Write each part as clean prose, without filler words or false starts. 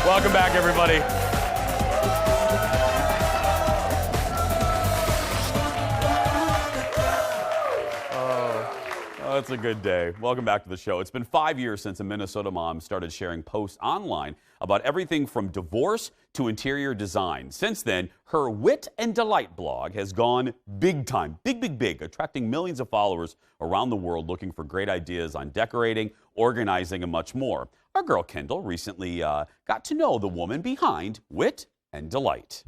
Welcome back, everybody. Oh, it's a good day. Welcome back to the show. It's been 5 years since a Minnesota mom started sharing posts online about everything from divorce to interior design. Since then, her Wit and Delight blog has gone big time, big, attracting millions of followers around the world looking for great ideas on decorating, organizing, and much more. Our girl Kendall recently got to know the woman behind Wit and Delight.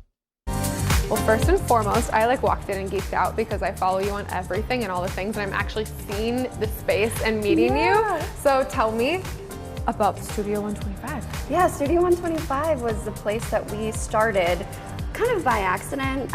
Well, first and foremost, I walked in and geeked out because I follow you on everything and all the things, and I'm actually seeing the space and meeting you. So tell me about Studio 125. Yeah, Studio 125 was the place that we started kind of by accident.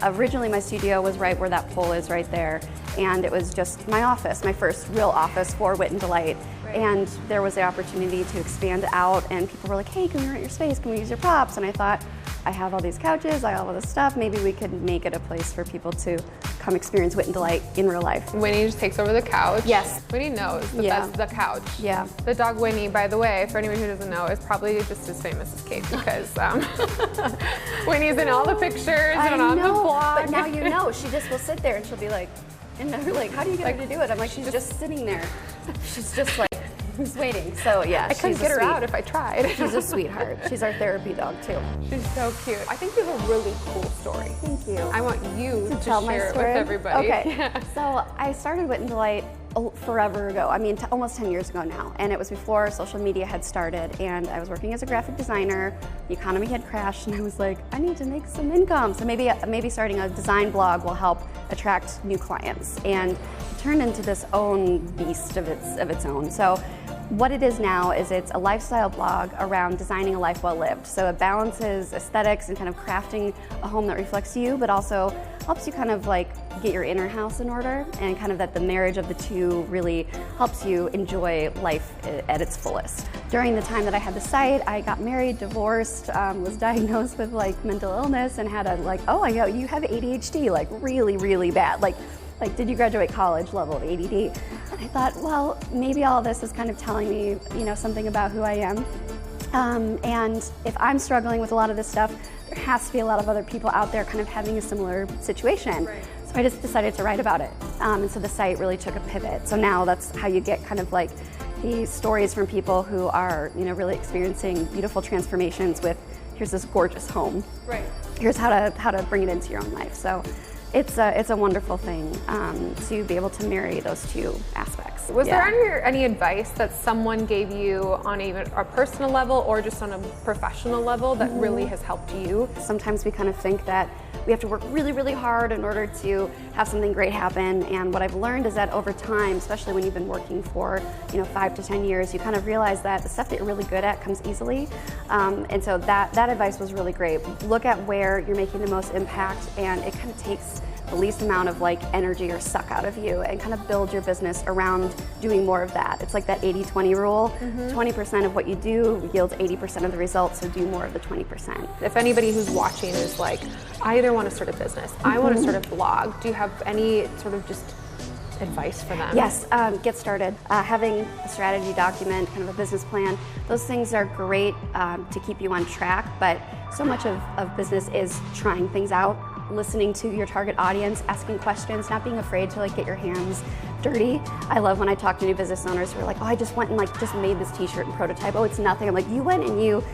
Originally my studio was right where that pole is right there, and it was just my office, my first real office for Wit and Delight. Right. And there was the opportunity to expand out, and people were like, hey, can we rent your space? Can we use your props? And I thought, I have all these couches, I have all this stuff, maybe we could make it a place for people to come experience Wit and Delight in real life. Winnie just takes over the couch. Yes. Winnie knows that that's the couch. Yeah. The dog Winnie, by the way, for anyone who doesn't know, is probably just as famous as Kate because Winnie's in all the pictures and on the blog. But now you know, she just will sit there and she'll be like, and they're like, how do you get her to do it? I'm like, she's just sitting there. She's just like, who's waiting? So yeah, I couldn't get her out if I tried. She's a sweetheart. She's our therapy dog too. She's so cute. I think you have a really cool story. Thank you. I want you to tell my share it story with everybody. Okay. Yeah. So I started Wit and Delight forever ago. I mean, almost 10 years ago now. And it was before social media had started. And I was working as a graphic designer. The economy had crashed, and I was like, I need to make some income. So maybe starting a design blog will help attract new clients. And it turned into this own beast of its own. So what it is now is it's a lifestyle blog around designing a life well lived. So it balances aesthetics and kind of crafting a home that reflects you, but also helps you kind of get your inner house in order, and kind of that the marriage of the two really helps you enjoy life at its fullest. During the time that I had the site, I got married, divorced, was diagnosed with mental illness, and had you have ADHD, really bad. Did you graduate college level of ADD? And I thought, well, maybe all this is kind of telling me, something about who I am. And if I'm struggling with a lot of this stuff, there has to be a lot of other people out there kind of having a similar situation. Right. So I just decided to write about it. And so the site really took a pivot. So now that's how you get kind of the stories from people who are, really experiencing beautiful transformations with, here's this gorgeous home. Right. Here's how to bring it into your own life. So it's a wonderful thing to be able to marry those two aspects. Was there any advice that someone gave you on even a personal level or just on a professional level that really has helped you? Sometimes we kind of think that we have to work really hard in order to have something great happen, and what I've learned is that over time, especially when you've been working for 5 to 10 years, you kind of realize that the stuff that you're really good at comes easily, and so that advice was really great. Look at where you're making the most impact, and it kind of takes the least amount of energy or suck out of you, and kind of build your business around doing more of that. It's like that 80-20 rule. 20% of what you do yields 80% of the results, so do more of the 20%. If anybody who's watching is I either want to start a business, I want to start a blog, do you have any sort of just advice for them? Yes, get started. Having a strategy document, kind of a business plan, those things are great to keep you on track, but so much of business is trying things out, listening to your target audience, asking questions, not being afraid to get your hands dirty. I love when I talk to new business owners who are like, oh, I just went and just made this t-shirt and prototype. Oh, it's nothing. I'm like, you went and you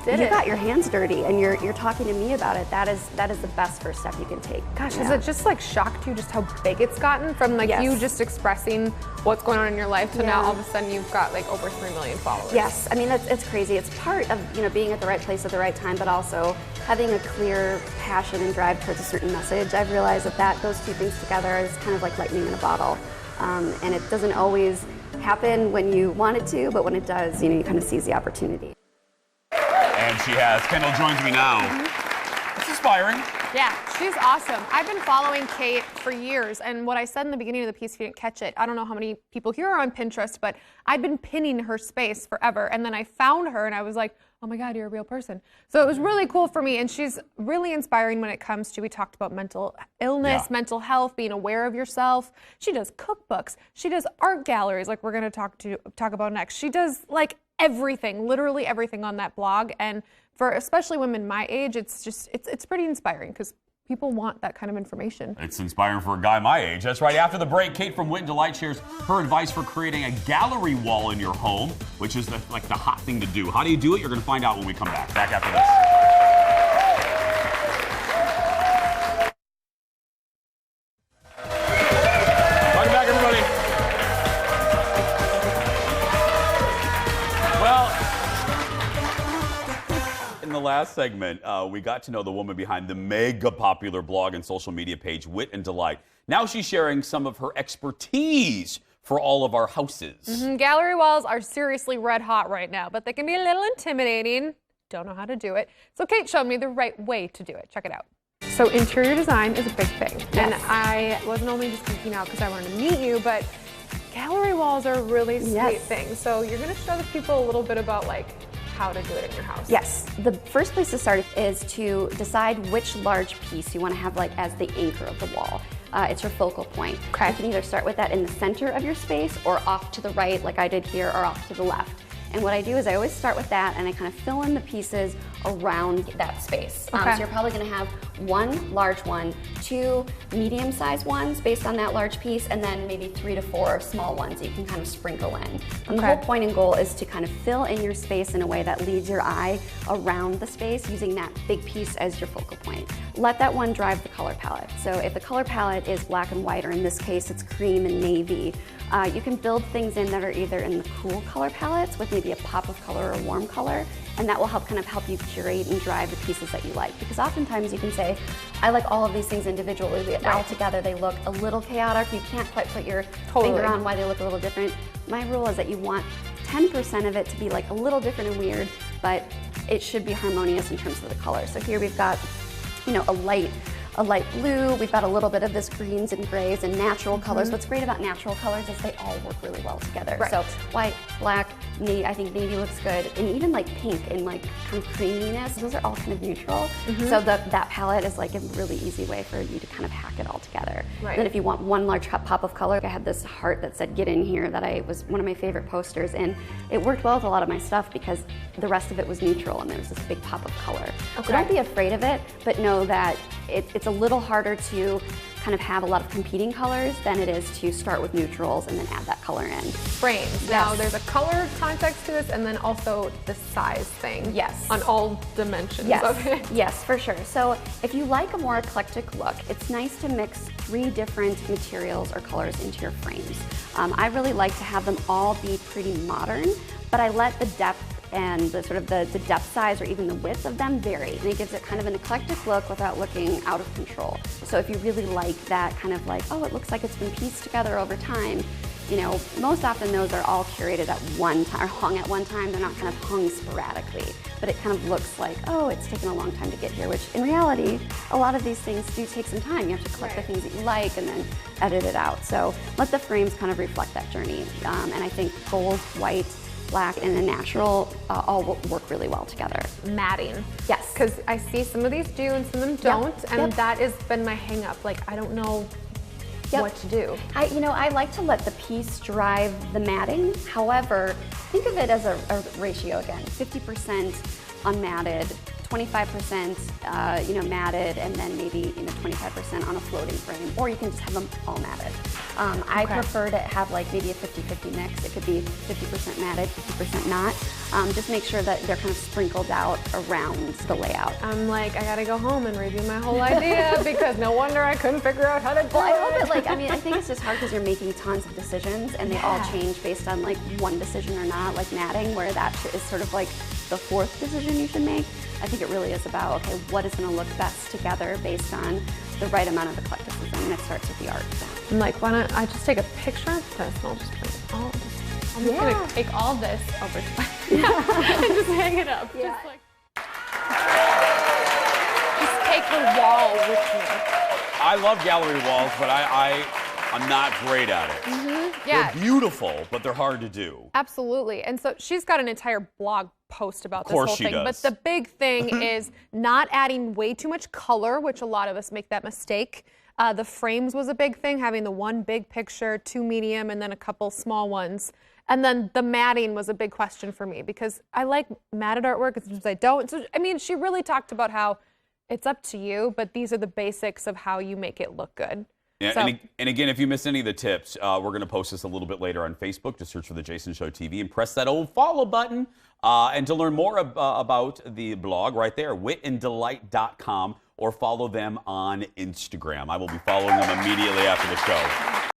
got your hands dirty, and you're talking to me about it. That is the best first step you can take. Gosh, has it just shocked you just how big it's gotten from you just expressing what's going on in your life to now all of a sudden you've got over 3 million followers? Yes, I mean it's crazy. It's part of being at the right place at the right time, but also having a clear passion and drive towards a certain message. I've realized that those two things together is kind of like lightning in a bottle, and it doesn't always happen when you want it to, but when it does, you kind of seize the opportunity. And she has. Kendall joins me now. It's inspiring. Yeah, she's awesome. I've been following Kate for years, and what I said in the beginning of the piece, if you didn't catch it, I don't know how many people here are on Pinterest, but I'd been pinning her space forever, and then I found her, and I was like, oh my God, you're a real person. So it was really cool for me, and she's really inspiring when it comes to, we talked about mental illness, mental health, being aware of yourself. She does cookbooks. She does art galleries, like we're going to talk about next. She does everything, literally everything on that blog. And for especially women my age, it's pretty inspiring because people want that kind of information. It's inspiring for a guy my age. That's right. After the break, Kate from Wit Delight shares her advice for creating a gallery wall in your home, which is like the hot thing to do. How do you do it? You're going to find out when we come back. Back after this. Welcome back, everybody. Well, in the last segment, we got to know the woman behind the mega popular blog and social media page, Wit and Delight. Now she's sharing some of her expertise for all of our houses. Gallery walls are seriously red hot right now, but they can be a little intimidating. Don't know how to do it. So Kate showed me the right way to do it. Check it out. So interior design is a big thing. Yes. And I wasn't only just geeking out because I wanted to meet you, but gallery walls are a really sweet thing. So you're going to show the people a little bit about like how to do it in your house. Yes. The first place to start is to decide which large piece you want to have like as the anchor of the wall. It's your focal point. Okay. You can either start with that in the center of your space or off to the right like I did here or off to the left. And what I do is I always start with that and I kind of fill in the pieces around that space. Okay. So you're probably going to have one large one, two medium-sized ones based on that large piece, and then maybe 3 to 4 small ones that you can kind of sprinkle in. And the whole point and goal is to kind of fill in your space in a way that leads your eye around the space using that big piece as your focal point. Let that one drive the color palette. So if the color palette is black and white, or in this case it's cream and navy, you can build things in that are either in the cool color palettes with maybe a pop of color or warm color, and that will help you curate and drive the pieces that you like. Because oftentimes you can say, I like all of these things individually, but all together they look a little chaotic. You can't quite put your finger on why they look a little different. My rule is that you want 10% of it to be like a little different and weird, but it should be harmonious in terms of the color. So here we've got, you know, a light blue, we've got a little bit of this greens and grays and natural colors. What's great about natural colors is they all work really well together. Right. So white, black, navy, I think navy looks good, and even like pink and like kind of creaminess, those are all kind of neutral. So that palette is like a really easy way for you to kind of hack it all together. Right. Then if you want one large pop of color, I had this heart that said get in here that was one of my favorite posters, and it worked well with a lot of my stuff because the rest of it was neutral and there was this big pop of color. So don't be afraid of it, but know that it's a little harder to kind of have a lot of competing colors than it is to start with neutrals and then add that color in. Frames. Now there's a color context to this and then also the size thing. Yes. On all dimensions of it. Yes, for sure. So if you like a more eclectic look, it's nice to mix 3 different materials or colors into your frames. I really like to have them all be pretty modern, but I let the depth and the sort of the depth size or even the width of them vary. And it gives it kind of an eclectic look without looking out of control. So if you really like that kind of like, oh, it looks like it's been pieced together over time, you know, most often those are all curated at one time or hung at one time. They're not kind of hung sporadically, but it kind of looks like, oh, it's taken a long time to get here, which in reality, a lot of these things do take some time. You have to collect the things that you like and then edit it out. So let the frames kind of reflect that journey. And I think gold, white, black, and the natural all work really well together. Matting. Yes. Because I see some of these do and some of them don't, and that has been my hang up. Like, I don't know what to do. I like to let the piece drive the matting. However, think of it as a ratio again, 50% unmatted, 25% matted, and then maybe 25% on a floating frame, or you can just have them all matted. I prefer to have like maybe a 50-50 mix. It could be 50% matted, 50% not. Just make sure that they're kind of sprinkled out around the layout. I'm like, I gotta go home and review my whole idea because no wonder I couldn't figure out how to do it. Well, I hope it I think it's just hard because you're making tons of decisions and they all change based on like one decision or not, like matting, where that is sort of like the 4th decision you should make. I think it really is about, okay, what is going to look best together based on the right amount of eclecticism, and it starts with the art. I'm like, why don't I just take a picture of this and I'll just put it all this. I'm just going to take all this over to my and just hang it up. Yeah. Just take the wall with me. I love gallery walls, but I'm not great at it. Yeah. They're beautiful, but they're hard to do. Absolutely. And so she's got an entire blog post about this whole thing. Does. But the big thing is not adding way too much color, which a lot of us make that mistake. The frames was a big thing, having the one big picture, 2 medium, and then a couple small ones. And then the matting was a big question for me because I like matted artwork, and sometimes I don't. So, I mean, she really talked about how it's up to you, but these are the basics of how you make it look good. Yeah, So- and again, if you missed any of the tips, we're going to post this a little bit later on Facebook. Just search for The Jason Show TV and press that old follow button. And to learn more about the blog right there, witandDelight.com, or follow them on Instagram. I will be following them immediately after the show.